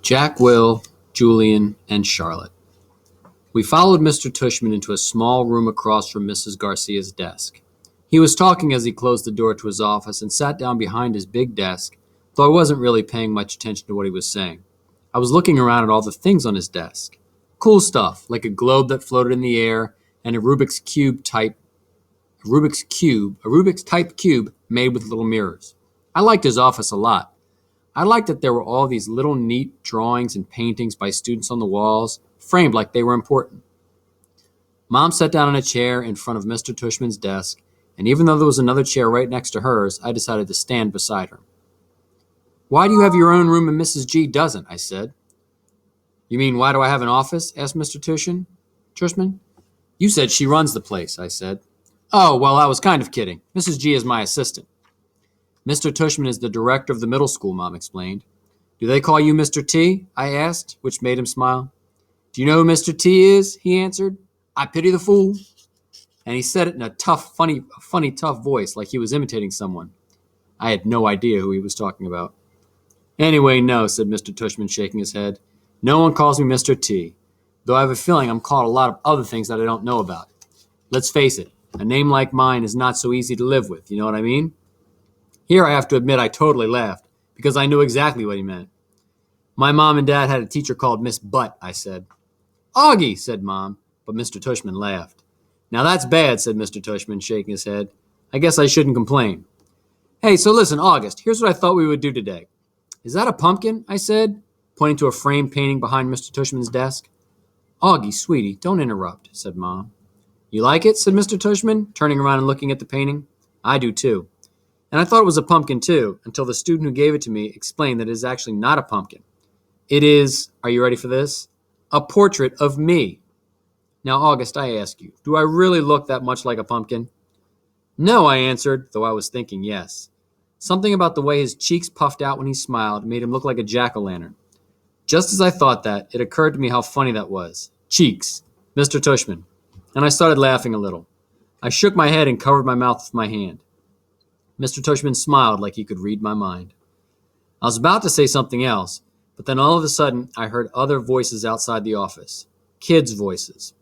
Jack, Will, Julian, and Charlotte. We followed Mr. Tushman into a small room across from Mrs. Garcia's desk. He was talking as he closed the door to his office and sat down behind his big desk, though I wasn't really paying much attention to what he was saying. I was looking around at all the things on his desk. Cool stuff, like a globe that floated in the air and a Rubik's type cube made with little mirrors. I liked his office a lot. I liked that there were all these little neat drawings and paintings by students on the walls, framed like they were important. Mom sat down in a chair in front of Mr. Tushman's desk, and even though there was another chair right next to hers, I decided to stand beside her. "Why do you have your own room and Mrs. G doesn't?" I said. "You mean, why do I have an office?" asked Mr. Tushman. "You said she runs the place," I said. "Oh, well, I was kind of kidding. Mrs. G is my assistant." "Mr. Tushman is the director of the middle school," Mom explained. "Do they call you Mr. T?" I asked, which made him smile. "Do you know who Mr. T is?" he answered. "I pity the fool." And he said it in a funny, tough voice, like he was imitating someone. I had no idea who he was talking about. "Anyway, no," said Mr. Tushman, shaking his head. "No one calls me Mr. T, though I have a feeling I'm called a lot of other things that I don't know about. Let's face it, a name like mine is not so easy to live with, you know what I mean?" Here I have to admit I totally laughed, because I knew exactly what he meant. "My mom and dad had a teacher called Miss Butt," I said. "Augie," said Mom, but Mr. Tushman laughed. "Now that's bad," said Mr. Tushman, shaking his head. "I guess I shouldn't complain." "Hey, so listen, August, here's what I thought we would do today." "Is that a pumpkin?" I said, pointing to a framed painting behind Mr. Tushman's desk. "Augie, sweetie, don't interrupt," said Mom. "You like it?" said Mr. Tushman, turning around and looking at the painting. "I do too. And I thought it was a pumpkin too, until the student who gave it to me explained that it is actually not a pumpkin. It is, are you ready for this? A portrait of me. Now, August, I ask you, do I really look that much like a pumpkin?" "No," I answered, though I was thinking yes. Something about the way his cheeks puffed out when he smiled made him look like a jack-o'-lantern. Just as I thought that, it occurred to me how funny that was. Cheeks. Mr. Tushman. And I started laughing a little. I shook my head and covered my mouth with my hand. Mr. Tushman smiled like he could read my mind. I was about to say something else, but then all of a sudden I heard other voices outside the office. Kids' voices.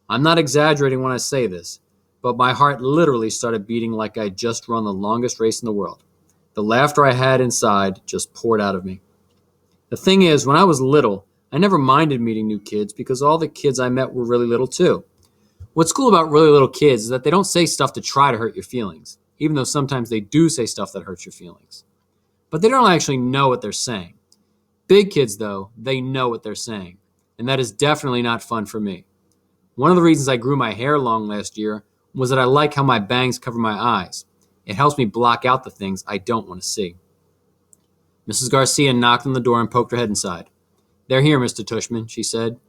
I'm not exaggerating when I say this, but my heart literally started beating like I'd just run the longest race in the world. The laughter I had inside just poured out of me. The thing is, when I was little, I never minded meeting new kids because all the kids I met were really little too. What's cool about really little kids is that they don't say stuff to try to hurt your feelings, even though sometimes they do say stuff that hurts your feelings. But they don't actually know what they're saying. Big kids, though, they know what they're saying, and that is definitely not fun for me. One of the reasons I grew my hair long last year was that I like how my bangs cover my eyes. It helps me block out the things I don't want to see. Mrs. Garcia knocked on the door and poked her head inside. "They're here, Mr. Tushman," she said.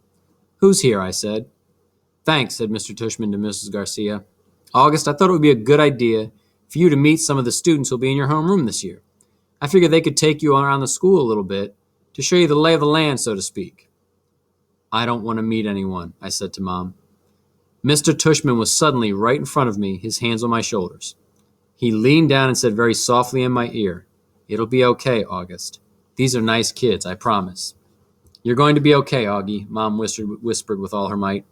"Who's here?" I said. "Thanks," said Mr. Tushman to Mrs. Garcia. "August, I thought it would be a good idea for you to meet some of the students who'll be in your homeroom this year. I figured they could take you around the school a little bit to show you the lay of the land, so to speak." "I don't want to meet anyone," I said to Mom. Mr. Tushman was suddenly right in front of me, his hands on my shoulders. He leaned down and said very softly in my ear, "It'll be okay, August. These are nice kids, I promise." "You're going to be okay, Augie," Mom whispered with all her might.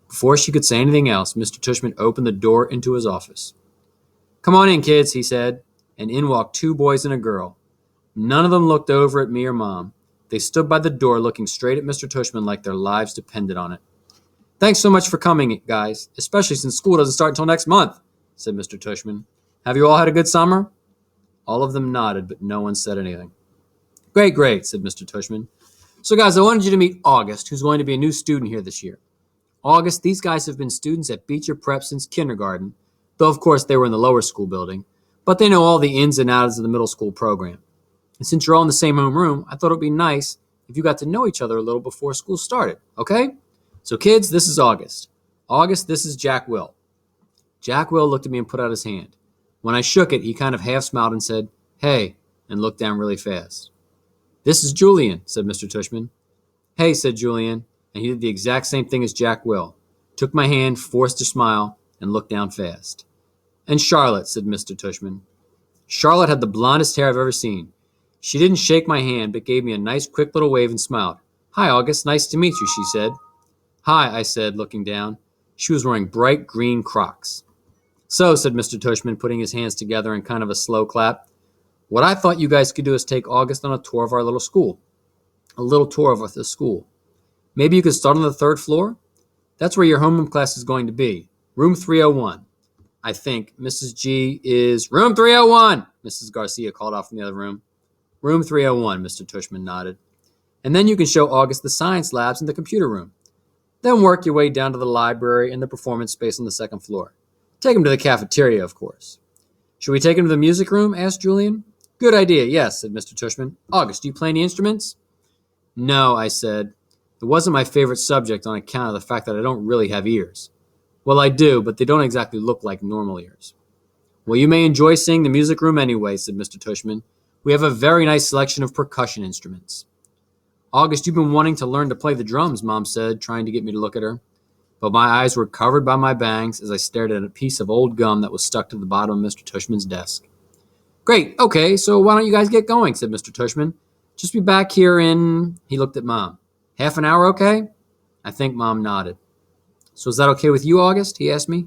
Before she could say anything else, Mr. Tushman opened the door into his office. "Come on in, kids," he said, and in walked two boys and a girl. None of them looked over at me or Mom. They stood by the door looking straight at Mr. Tushman like their lives depended on it. "Thanks so much for coming, guys, especially since school doesn't start until next month," said Mr. Tushman. "Have you all had a good summer?" All of them nodded, but no one said anything. Great, said Mr. Tushman. "So, guys, I wanted you to meet August, who's going to be a new student here this year. August, these guys have been students at Beecher Prep since kindergarten, though of course they were in the lower school building, but they know all the ins and outs of the middle school program. And since you're all in the same homeroom, I thought it would be nice if you got to know each other a little before school started, okay? So kids, this is August. August, this is Jack Will." Jack Will looked at me and put out his hand. When I shook it, he kind of half smiled and said, "Hey," and looked down really fast. "This is Julian," said Mr. Tushman. "Hey," said Julian, and he did the exact same thing as Jack Will. Took my hand, forced a smile, and looked down fast. "And Charlotte," said Mr. Tushman. Charlotte had the blondest hair I've ever seen. She didn't shake my hand, but gave me a nice quick little wave and smiled. Hi, August. Nice to meet you, she said. Hi, I said, looking down. She was wearing bright green Crocs. So, said Mr. Tushman, putting his hands together in kind of a slow clap, what I thought you guys could do is take August on a tour of our little school. A little tour of the school. Maybe you could start on the third floor? That's where your homeroom class is going to be. Room 301. I think Mrs. G is room 301, Mrs. Garcia called out from the other room. Room 301, Mr. Tushman nodded. And then you can show August the science labs and the computer room. Then work your way down to the library and the performance space on the second floor. Take him to the cafeteria, of course. Should we take him to the music room? Asked Julian. Good idea, yes, said Mr. Tushman. August, do you play any instruments? No, I said. It wasn't my favorite subject on account of the fact that I don't really have ears. Well, I do, but they don't exactly look like normal ears. Well, you may enjoy seeing the music room anyway, said Mr. Tushman. We have a very nice selection of percussion instruments. August, you've been wanting to learn to play the drums, Mom said, trying to get me to look at her. But my eyes were covered by my bangs as I stared at a piece of old gum that was stuck to the bottom of Mr. Tushman's desk. Great, okay, so why don't you guys get going, said Mr. Tushman. Just be back here in, he looked at Mom. Half an hour, okay? I think Mom nodded. So is that okay with you, August? He asked me.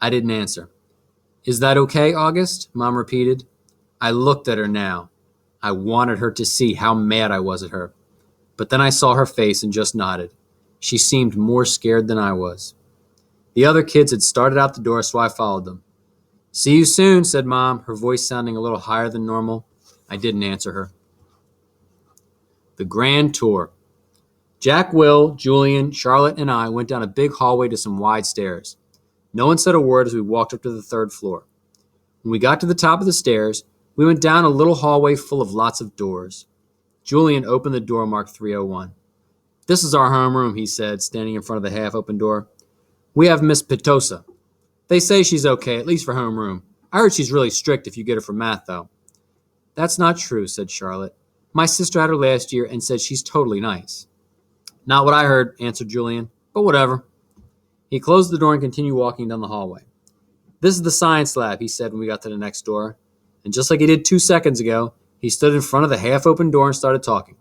I didn't answer. Is that okay, August? Mom repeated. I looked at her now. I wanted her to see how mad I was at her. But then I saw her face and just nodded. She seemed more scared than I was. The other kids had started out the door, so I followed them. See you soon, said Mom, her voice sounding a little higher than normal. I didn't answer her. The Grand Tour. Jack, Will, Julian, Charlotte, and I went down a big hallway to some wide stairs. No one said a word as we walked up to the third floor. When we got to the top of the stairs, we went down a little hallway full of lots of doors. Julian opened the door marked 301. This is our homeroom, he said, standing in front of the half-open door. We have Miss Petosa. They say she's okay, at least for homeroom. I heard she's really strict if you get her for math, though. That's not true, said Charlotte. My sister had her last year and said she's totally nice. Not what I heard, answered Julian, but whatever. He closed the door and continued walking down the hallway. This is the science lab, he said when we got to the next door. And just like he did 2 seconds ago, he stood in front of the half-open door and started talking.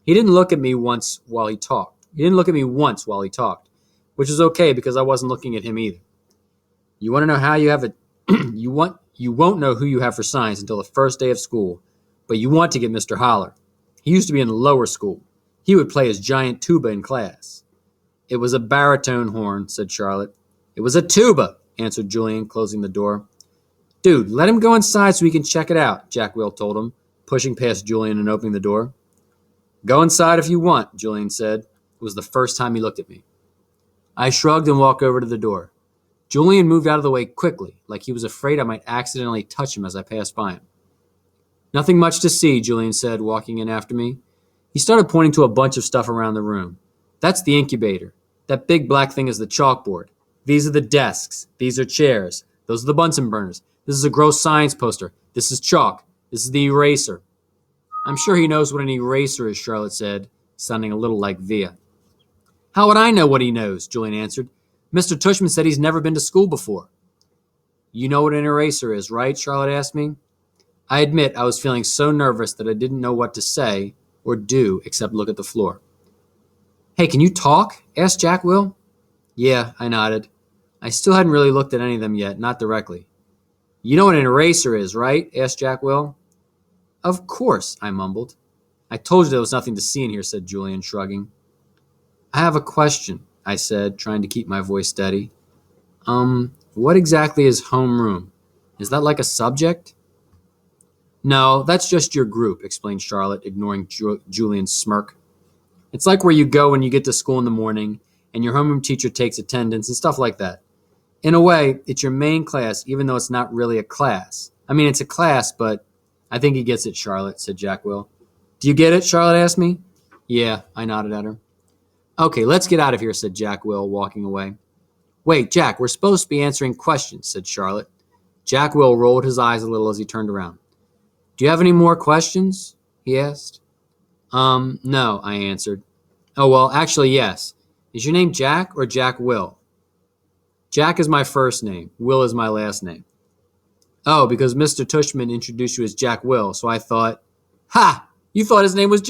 He didn't look at me once while he talked, which is okay because I wasn't looking at him either. You want to know how you have it? You won't know who you have for science until the first day of school, but you want to get Mr. Holler. He used to be in the lower school. He would play his giant tuba in class. It was a baritone horn, said Charlotte. It was a tuba, answered Julian, closing the door. Dude, let him go inside so we can check it out, Jack Will told him, pushing past Julian and opening the door. Go inside if you want, Julian said. It was the first time he looked at me. I shrugged and walked over to the door. Julian moved out of the way quickly, like he was afraid I might accidentally touch him as I passed by him. Nothing much to see, Julian said, walking in after me. He started pointing to a bunch of stuff around the room. That's the incubator. That big black thing is the chalkboard. These are the desks. These are chairs. Those are the Bunsen burners. This is a gross science poster. This is chalk. This is the eraser. I'm sure he knows what an eraser is, Charlotte said, sounding a little like Via. How would I know what he knows? Julian answered. Mr. Tushman said he's never been to school before. You know what an eraser is, right? Charlotte asked me. I admit I was feeling so nervous that I didn't know what to say or do except look at the floor. Hey, can you talk? Asked Jack Will. Yeah, I nodded. I still hadn't really looked at any of them yet, not directly. You know what an eraser is, right? Asked Jack Will. Of course, I mumbled. I told you there was nothing to see in here, said Julian, shrugging. I have a question, I said, trying to keep my voice steady. What exactly is homeroom? Is that like a subject? No, that's just your group, explained Charlotte, ignoring Julian's smirk. It's like where you go when you get to school in the morning, and your homeroom teacher takes attendance and stuff like that. In a way, it's your main class, even though it's not really a class. I mean, it's a class, but I think he gets it, Charlotte, said Jack Will. Do you get it? Charlotte asked me. Yeah, I nodded at her. Okay, let's get out of here, said Jack Will, walking away. Wait, Jack, we're supposed to be answering questions, said Charlotte. Jack Will rolled his eyes a little as he turned around. Do you have any more questions? He asked. No, I answered. Oh, well, actually, yes. Is your name Jack or Jack Will? Jack is my first name. Will is my last name. Oh, because Mr. Tushman introduced you as Jack Will, so I thought... Ha! You thought his name was Jack.